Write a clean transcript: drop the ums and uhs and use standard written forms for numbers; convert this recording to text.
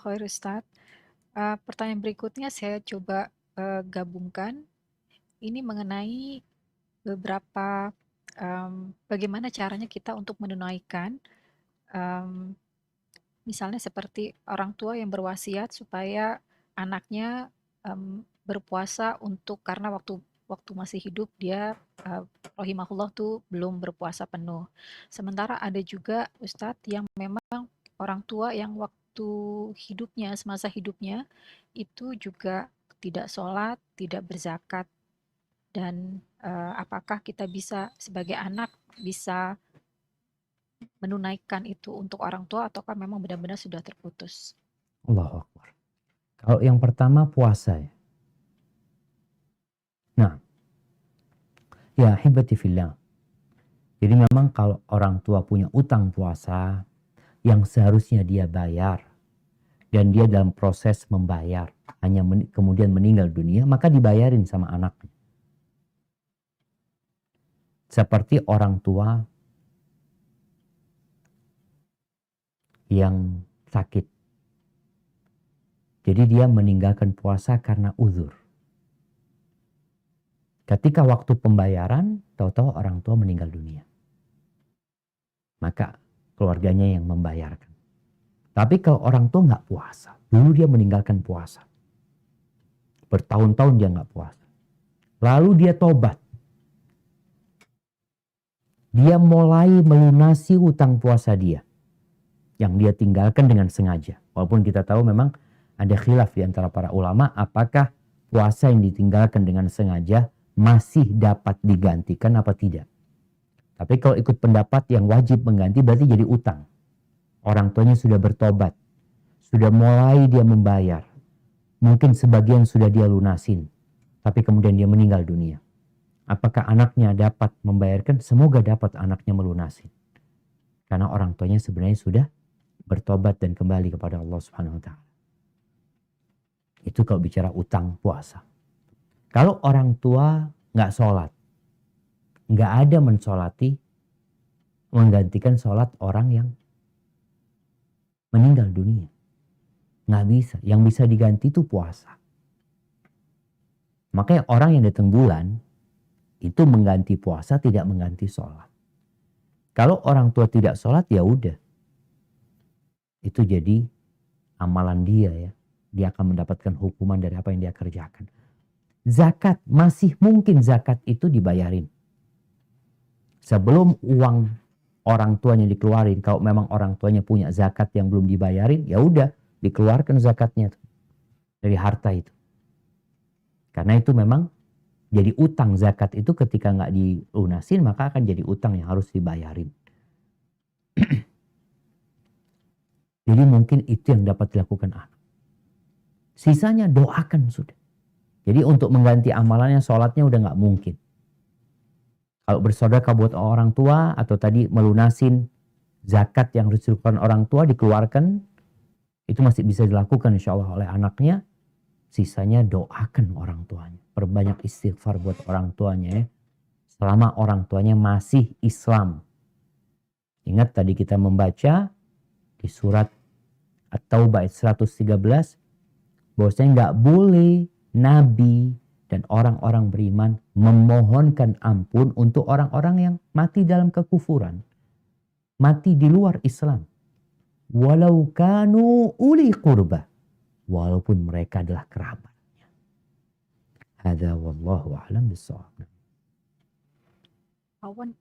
khair Ustaz. Pertanyaan berikutnya saya coba, gabungkan. Ini mengenai beberapa, bagaimana caranya kita untuk menunaikan, mmm, misalnya seperti orang tua yang berwasiat supaya anaknya, berpuasa untuk karena waktu waktu masih hidup dia, rahimahullah tuh belum berpuasa penuh. Sementara ada juga Ustadz yang memang orang tua yang waktu hidupnya, semasa hidupnya, itu juga tidak sholat, tidak berzakat dan, apakah kita bisa sebagai anak bisa menunaikan itu untuk orang tua ataukah memang benar-benar sudah terputus? Allahu Akbar. Kalau yang pertama puasa ya. Nah, ya hibati fillah. Jadi memang kalau orang tua punya utang puasa yang seharusnya dia bayar dan dia dalam proses membayar hanya kemudian meninggal dunia, maka dibayarin sama anaknya. Seperti orang tua yang sakit. Jadi dia meninggalkan puasa karena uzur. Ketika waktu pembayaran, tahu-tahu orang tua meninggal dunia. Maka keluarganya yang membayarkan. Tapi kalau orang tua nggak puasa, dulu dia meninggalkan puasa. Bertahun-tahun dia nggak puasa. Lalu dia tobat. Dia mulai melunasi hutang puasa dia. Yang dia tinggalkan dengan sengaja. Walaupun kita tahu memang ada khilaf di antara para ulama. Apakah puasa yang ditinggalkan dengan sengaja masih dapat digantikan apa tidak. Tapi kalau ikut pendapat yang wajib mengganti berarti jadi utang. Orang tuanya sudah bertobat. Sudah mulai dia membayar. Mungkin sebagian sudah dia lunasin. Tapi kemudian dia meninggal dunia. Apakah anaknya dapat membayarkan? Semoga dapat anaknya melunasi. Karena orang tuanya sebenarnya sudah bertobat dan kembali kepada Allah Subhanahu wa taala. Itu kalau bicara utang puasa. Kalau orang tua nggak sholat, nggak ada mensolati menggantikan sholat orang yang meninggal dunia. Nggak bisa. Yang bisa diganti itu puasa. Makanya orang yang datang bulan itu mengganti puasa, tidak mengganti sholat. Kalau orang tua tidak sholat, ya udah. Itu jadi amalan dia ya. Dia akan mendapatkan hukuman dari apa yang dia kerjakan. Zakat, masih mungkin zakat itu dibayarin. Sebelum uang orang tuanya dikeluarin, kalau memang orang tuanya punya zakat yang belum dibayarin, ya udah dikeluarkan zakatnya tuh, dari harta itu. Karena itu memang jadi utang. Zakat itu ketika nggak dilunasin maka akan jadi utang yang harus dibayarin. Jadi mungkin itu yang dapat dilakukan anak. Sisanya doakan sudah. Jadi untuk mengganti amalannya, sholatnya udah nggak mungkin. Kalau bersedekah buat orang tua atau tadi melunasin zakat yang harus dilakukan orang tua dikeluarkan, itu masih bisa dilakukan insya Allah oleh anaknya. Sisanya doakan orang tuanya. Perbanyak istighfar buat orang tuanya ya. Selama orang tuanya masih Islam. Ingat tadi kita membaca di surat At-Taubah ayat 113. Bahwasanya nggak boleh Nabi dan orang-orang beriman memohonkan ampun untuk orang-orang yang mati dalam kekufuran. Mati di luar Islam. Walau kanu uli qurba. Walaupun mereka adalah kerabatnya. Hadza wallahu a'lam bishawab. Awan